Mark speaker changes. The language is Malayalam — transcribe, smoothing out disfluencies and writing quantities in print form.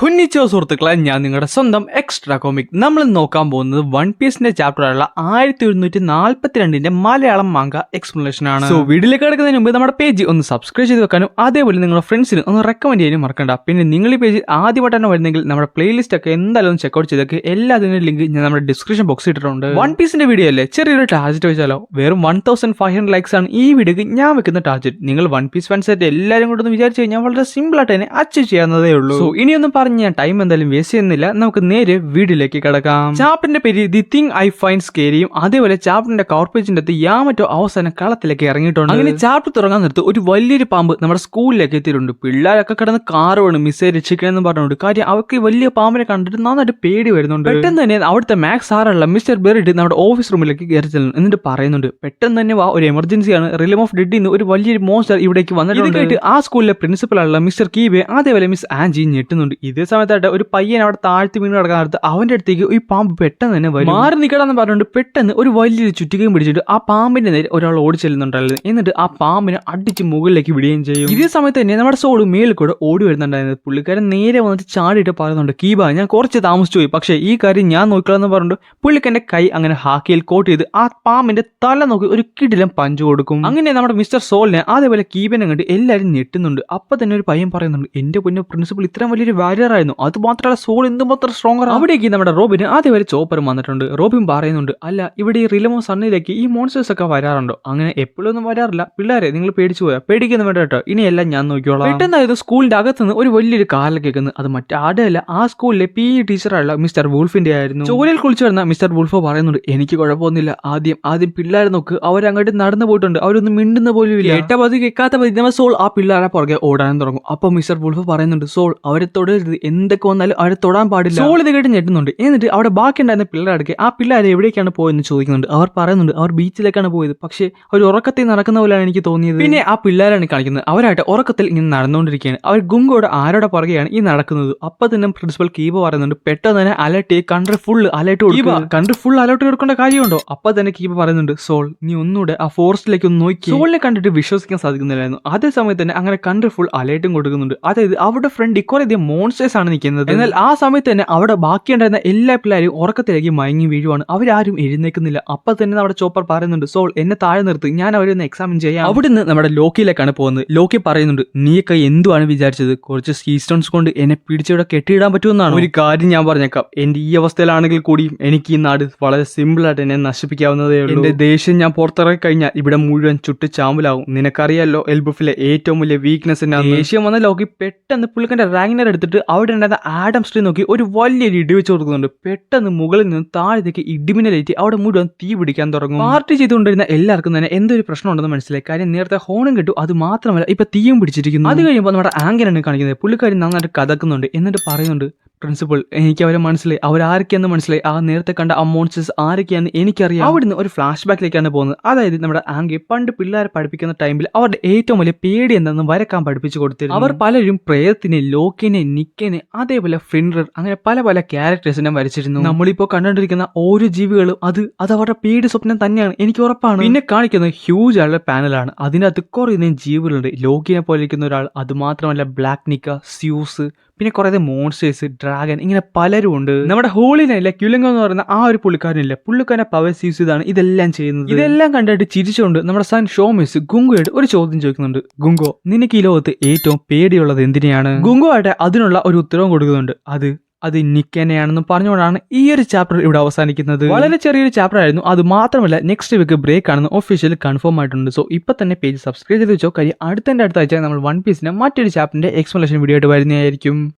Speaker 1: കുഞ്ഞിച്ചോ സുഹൃത്തുക്കളെ, ഞാൻ നിങ്ങളുടെ സ്വന്തം എക്സ്ട്രാ കോമിക്. നമ്മൾ നോക്കാൻ പോകുന്നത് വൺ പീസിന്റെ ചാപ്റ്ററായുള്ള 1142ന്റെ മലയാളം മാങ്ക എക്സ്പ്ലനേഷൻ ആണ്. സോ വീഡിയോയിലേക്ക് കിടക്കുന്നതിന് മുമ്പ് നമ്മുടെ പേജ് ഒന്ന് സബ്സ്ക്രൈബ് ചെയ്ത് വെക്കാനും അതേപോലെ നിങ്ങളുടെ ഫ്രണ്ട്സിന് ഒന്ന് റെക്കമെൻഡ് ചെയ്യാനും മറക്കണ്ട. പിന്നെ നിങ്ങൾ ഈ പേജിൽ ആദ്യമായിട്ടാണ് വരുന്നെങ്കിൽ നമ്മുടെ പ്ലേലിസ്റ്റ് ഒക്കെ എന്തായാലും ചെക്കൗട്ട് ചെയ്തൊക്കെ എല്ലാത്തിനും ലിങ്ക് ഞാൻ നമ്മുടെ ഡിസ്ക്രിപ്ഷൻ ബോക്സിൽ ഇട്ടിട്ടുണ്ട്. വൺ പീസിന്റെ വീഡിയോ അല്ലേ, ചെറിയൊരു ടാർജറ്റ് വെച്ചാലോ. വെറും 1500 ലൈക്സ് ആണ് ഈ വീഡിയോക്ക് ഞാൻ വെക്കുന്ന ടാർജറ്റ്. നിങ്ങൾ വൺ പീസ് ഫാൻസ് ആയിട്ട് എല്ലാവരും കൊണ്ടൊന്ന് വിചാരിച്ചു കഴിഞ്ഞാൽ വളരെ സിമ്പിൾ ആയിട്ട് തന്നെ അച്ചീവ് ചെയ്യാവുന്നതേ ഉള്ളൂ. സോ ഇനിയൊന്നും ഞാൻ ടൈം എന്തായാലും വേസ്റ്റ് ചെയ്യുന്നില്ല, നമുക്ക് നേരെ വീഡിയോയിലേക്ക് കിടക്കാം. ചാപ്റ്ററിന്റെ പേര് ദി തിങ് ഐ ഫൈൻഡ് സ്കേരിയും അതേപോലെ ചാപ്റ്ററിന്റെ കവർ പേജിന്റെ അടുത്ത് യാമറ്റോ അവസാനം കളത്തിലേക്ക് ഇറങ്ങിയിട്ടുണ്ട്. അങ്ങനെ ചാപ്റ്റർ തുടങ്ങാൻ നിർത്ത് ഒരു വലിയൊരു പാമ്പ് നമ്മുടെ സ്കൂളിലേക്ക് എത്തിയിട്ടുണ്ട്. പിള്ളേരൊക്കെ കിടന്ന് കാറ് വേണം മിസ്സേ രക്ഷിക്കണമെന്ന് പറഞ്ഞുകൊണ്ട്. കാര്യം അവർക്ക് വലിയ പാമ്പിനെ കണ്ടിട്ട് നന്നായിട്ട് പേടി വരുന്നുണ്ട്. പെട്ടെന്ന് തന്നെ അവിടുത്തെ മാക്സ് സാറുള്ള മിസ്റ്റർ ബെറിഡ് നമ്മുടെ ഓഫീസ് റൂമിലേക്ക് കയറി ചെല്ലുന്നു. എന്നിട്ട് പറയുന്നുണ്ട്, പെട്ടെന്ന് തന്നെ ഒരു എമർജൻസിയാണ്, റിലം ഓഫ് ഡെഡിൽ നിന്ന് ഒരു വലിയൊരു മോൺസ്റ്റർ ഇവിടേക്ക് വന്നിട്ടുണ്ട്. ആ സ്കൂളിലെ പ്രിൻസിപ്പലുള്ള മിസ്റ്റർ കീബെ അതേപോലെ മിസ് ആൻജി ഞെട്ടുന്നുണ്ട്. ഇതേ സമയത്തായിട്ട് ഒരു പയ്യൻ അവിടെ താഴ്ത്തി വീണ് കിടക്കാൻ അടുത്ത് അവന്റെ അടുത്തേക്ക് ഈ പാമ്പ് പെട്ടെന്ന് തന്നെ വരും. മാറി നിൽക്കണമെന്ന് പറഞ്ഞുകൊണ്ട് പെട്ടെന്ന് ഒരു വലിയൊരു ചുറ്റികയും പിടിച്ചിട്ട് ആ പാമ്പിന്റെ നേരെ ഒരാൾ ഓടി ചെല്ലുന്നുണ്ടായിരുന്നു. എന്നിട്ട് ആ പാമ്പിനെ അടിച്ച് മുകളിലേക്ക് വിടുകയും ചെയ്യും. ഇതേ സമയത്ത് തന്നെ നമ്മുടെ സോള് മേളിൽ കൂടെ ഓടി വരുന്നുണ്ടായിരുന്നത്. പുള്ളിക്കാരൻ നേരെ വന്നിട്ട് ചാടിയിട്ട് പറയുന്നുണ്ട്, കീബ ഞാൻ കുറച്ച് താമസിച്ചു പോയി, പക്ഷേ ഈ കാര്യം ഞാൻ നോക്കിക്കളെന്ന് പറഞ്ഞിട്ട് പുള്ളിക്കാരന്റെ കൈ അങ്ങനെ ഹാക്കിയിൽ കോട്ട് ചെയ്ത് ആ പാമ്പിന്റെ തല നോക്കി ഒരു കിടിലം പഞ്ച് കൊടുക്കും. അങ്ങനെ നമ്മുടെ മിസ്റ്റർ സോളിനെ അതേപോലെ കീബനെ കണ്ട് എല്ലാവരും ഞെട്ടുന്നുണ്ട്. അപ്പൊ തന്നെ ഒരു പയ്യൻ പറയുന്നുണ്ട്, എന്റെ പൊന്നു പ്രിൻസിപ്പൽ ഇത്രയും വലിയൊരു വാരിയർ ആയിരുന്നു, അത് മാത്രമല്ല സോൾ എന്തുമാത്രം സ്ട്രോങ്ങർ. അവിടേക്ക് നമ്മുടെ റോബിന് അതേപോലെ ചോപ്പറും വന്നിട്ടുണ്ട്. റോബിൻ പറയുന്നുണ്ട്, അല്ല ഇവിടെ ഈ റിലമോ സണ്ണിലേക്ക് ഈ മോൺസ്റ്റേഴ്സ് ഒക്കെ വരാറുണ്ടോ? അങ്ങനെ എപ്പോഴൊന്നും വരാറില്ല. പിള്ളേരെ നിങ്ങൾ പേടിച്ചു പോയാ? പേടിക്കുന്ന വേണ്ട കേട്ടോ, ഇനിയെല്ലാം ഞാൻ നോക്കിയോളാം. പെട്ടെന്നായിരുന്നു സ്കൂളിന്റെ അകത്തുനിന്ന് ഒരു വലിയൊരു കാറിൽ കേൾക്കുന്നത്. അത് മറ്റാടല്ല, ആ സ്കൂളിലെ PE ടീച്ചറായുള്ള മിസ്റ്റർ വൂൾഫിന്റെ ആയിരുന്നു. ചോരയിൽ കുളിച്ചു വരുന്ന മിസ്റ്റർ വൂൾഫ് പറയുന്നുണ്ട്, എനിക്ക് കുഴപ്പമൊന്നുമില്ല, ആദ്യം പിള്ളേരെ നോക്ക്, അവരങ്ങോട്ട് നടന്നു പോയിട്ടുണ്ട്, അവരൊന്നും മിണ്ടുന്ന പോലും ഇല്ല. കേട്ട പതി കേൾക്കാത്ത പതി നമ്മൾ സോൾ ആ പിള്ളേരെ പുറകെ ഓടാൻ തുടങ്ങും. അപ്പൊ മിസ്റ്റർ വൂൾഫ് പറയുന്നുണ്ട്, സോൾ അവരെ തൊടരുത്, എന്തൊക്കെ വന്നാലും അവരെ തൊടാൻ പാടില്ല. സോൾ ഇത് കേട്ട് ഞെട്ടുന്നുണ്ട്. എന്നിട്ട് അവിടെ ബാക്കി ഉണ്ടായിരുന്ന പിള്ളേരടക്കെ ആ പിള്ളേരെ എവിടേക്കാണ് പോയെന്ന് ചോദിക്കുന്നുണ്ട്. അവർ പറയുന്നുണ്ട് അവർ ബീച്ചിലേക്കാണ് പോയത്, പക്ഷേ അവർ ഉറക്കത്തിൽ നടക്കുന്ന പോലെയാണ് എനിക്ക് തോന്നിയത്. പിന്നെ ആ പിള്ളേരാണ് കാണിക്കുന്നത്, അവരായിട്ട് ഉറക്കത്തിൽ ഇങ്ങനെ നടന്നുകൊണ്ടിരിക്കുകയാണ്. അവർ ഗുങ്കോട് ആരോടെ പുറകെയാണ് ഈ നടക്കുന്നത്. അപ്പൊ തന്നെ പ്രിൻസിപ്പൽ കീബ പറയുന്നുണ്ട്, പെട്ടെന്ന് തന്നെ അലർട്ട് കൺട്രി ഫുൾ അലർട്ട് കൊടുക്കുക. കൺട്രി ഫുൾ അലർട്ട് കൊടുക്കേണ്ട കാര്യമുണ്ടോ? അപ്പൊ തന്നെ കീബ പറയുന്നുണ്ട്, സോൾ നീ ഒന്നുകൂടെ ആ ഫോറസ്റ്റിലേക്ക് ഒന്ന് നോക്കി. സോളിനെ കണ്ടിട്ട് വിശ്വസിക്കാൻ സാധിക്കുന്നില്ലായിരുന്നു. അതേ സമയത്ത് തന്നെ അങ്ങനെ കൺട്രി ഫുൾ അലർട്ടും കൊടുക്കുന്നുണ്ട്. അതായത് അവരുടെ ഫ്രണ്ട് ഇക്കോലധികം മോൺസ്റ്റേഴ്സ് ആണ് നിൽക്കുന്നത്. എന്നാൽ ആ സമയത്ത് തന്നെ അവിടെ ബാക്കിയുണ്ടായിരുന്ന എല്ലാ പിള്ളേരും ഉറക്കത്തിലേക്ക് മയങ്ങി വീഴുവാണ്. അവരാരും എഴുന്നേക്കുന്നില്ല. അപ്പൊ തന്നെ നമ്മുടെ ചോപ്പർ പറയുന്നുണ്ട്, സോൾ എന്നെ താഴെ നിർത്തി, ഞാൻ അവരൊന്ന് എക്സാമിൻ ചെയ്യാം. അവിടുന്ന് നമ്മുടെ ലോക്കിയിലേക്കാണ് പോകുന്നത്. ലോക്കി പറയുന്നുണ്ട്, നീയൊക്കെ എന്തുവാണ് വിചാരിച്ചത്? കുറച്ച് സ്റ്റോൺസ് കൊണ്ട് എന്നെ പിടിച്ചിവിടെ കെട്ടിയിടാൻ പറ്റുമെന്നാണ്? ഒരു കാര്യം ഞാൻ പറഞ്ഞേക്കാം, എന്റെ ഈ അവസ്ഥയിലാണെങ്കിൽ കൂടിയും എനിക്ക് ഈ നാട് വളരെ സിമ്പിൾ ആയിട്ട് എന്നെ നശിപ്പിക്കാവുന്നതേ ഉള്ളൂ. എന്റെ ദേഷ്യം ഞാൻ പുറത്തിറങ്ങി കഴിഞ്ഞാൽ ഇവിടെ മുഴുവൻ ചുട്ട് ചാമ്പലാവും. നിനക്കറിയാലോ എൽബുഫിലെ ഏറ്റവും വലിയ വീക്ക്നെസ് എന്നാണ്. ദേഷ്യം വന്ന ലോക്കി പെട്ടെന്ന് പുള്ളിക്കന്റെ റാഗ്നർ എടുത്തിട്ട് അവിടെ ഉണ്ടായിരുന്ന ആഡം സ്ട്രീ നോക്കി ഒരു വലിയൊരു ഇടി വെച്ച് കൊടുക്കുന്നുണ്ട്. പെട്ടെന്ന് മുകളിൽ നിന്ന് താഴത്തേക്ക് ഇടിമിന്നലേറ്റ് അവിടെ മുഴുവൻ തീ പിടിക്കാൻ തുടങ്ങും. പാർട്ടി ചെയ്തുകൊണ്ടിരുന്ന എല്ലാവർക്കും തന്നെ എന്തൊരു പ്രശ്നം ഉണ്ടെന്ന് മനസ്സിലായി. കാര്യം നേരത്തെ ഹോണും കിട്ടും, അത് മാത്രമല്ല ഇപ്പൊ തീയും പിടിച്ചിരിക്കുന്നു. അത് കഴിയുമ്പോൾ നമ്മുടെ ആങ്കറാണ് കാണിക്കുന്നത്. പുള്ളിക്കാരി നന്നായിട്ട് കഥക്കുന്നുണ്ട്. എന്നിട്ട് പറയുന്നുണ്ട്, പ്രിൻസിപ്പൽ എനിക്ക് അവരെ മനസ്സിലായി, അവരാരൊക്കെയാന്ന് മനസ്സിലായി, ആ നേരത്തെ കണ്ട ആ മോൺസ്റ്റേഴ്സ് ആരൊക്കെയാന്ന് എനിക്കറിയാം. അവിടുന്ന് ഒരു ഫ്ലാഷ് ബാക്കിലേക്കാണ് പോകുന്നത്. അതായത് നമ്മുടെ ആങ്കെ പണ്ട് പിള്ളേരെ പഠിപ്പിക്കുന്ന ടൈമിൽ അവരുടെ ഏറ്റവും വലിയ പേടി എന്താണെന്ന് വരക്കാൻ പഠിപ്പിച്ചു കൊടുത്തിരുന്നു. അവർ പലരും പ്രേതത്തിനെ, ലോക്കിനെ, നിക്കിനെ, അതേപോലെ ഫിൻറർ, അങ്ങനെ പല പല ക്യാരക്ടേഴ്സിനെ വരച്ചിരുന്നു. നമ്മളിപ്പോ കണ്ടുകൊണ്ടിരിക്കുന്ന ഓരോ ജീവികളും അത് അവരുടെ പേടി സ്വപ്നം തന്നെയാണ്, എനിക്ക് ഉറപ്പാണ്. പിന്നെ കാണിക്കുന്നത് ഹ്യൂജ് ആയുള്ള പാനലാണ്. അതിനകത്ത് കുറെ ജീവികളുണ്ട്. ലോക്കിനെ പോലെ ഇരിക്കുന്ന ഒരാൾ, അത് മാത്രമല്ല ബ്ലാക്ക് നിക്ക, സ്യൂസ്, പിന്നെ കുറെ മോൺസ്റ്റേഴ്സ്, ഡ്രാഗൺ, ഇങ്ങനെ പലരും ഉണ്ട്. നമ്മുടെ ഹോളിനല്ല ക്യുലങ്ങോ എന്ന് പറയുന്ന ആ ഒരു പുള്ളിക്കാരനില്ല, പുള്ളിക്കാരന്റെ പവേഴ്സ് യൂസ് ചെയ്താണ് ഇതെല്ലാം ചെയ്യുന്നത്. ഇതെല്ലാം കണ്ടിട്ട് ചിരിച്ചുകൊണ്ട് നമ്മുടെ സൺ ഷോമിസ് ഗുങ്കോയോട് ഒരു ചോദ്യം ചോദിക്കുന്നുണ്ട്, ഗുങ്കോ നിനക്ക് ഈ ലോകത്ത് ഏറ്റവും പേടിയുള്ളത് എന്തിനെയാണ്? ഗുങ്കോ ആയിട്ട് അതിനുള്ള ഒരു ഉത്തരവും കൊടുക്കുന്നുണ്ട്, അത് നിക്കനെയാണെന്ന് പറഞ്ഞുകൊണ്ടാണ് ഈ ഒരു ചാപ്റ്റർ ഇവിടെ അവസാനിക്കുന്നത്. വളരെ ചെറിയൊരു ചാപ്റ്റർ ആയിരുന്നു. അത് മാത്രമല്ല നെക്സ്റ്റ് വീക്ക് ബ്രേക്ക് ആണെന്ന് ഒഫീഷ്യലി കൺഫേം ആയിട്ടുണ്ട്. സോ ഇപ്പൊ തന്നെ പേജ് സബ്സ്ക്രൈബ് ചെയ്ത് വെച്ചോ. കാര്യം അടുത്ത ആഴ്ച നമ്മൾ വൺ പീസിന്റെ മറ്റൊരു ചാപ്റ്ററിന്റെ എക്സ്പ്ലനേഷൻ വീഡിയോ ആയിട്ട് വരുന്നതായിരിക്കും.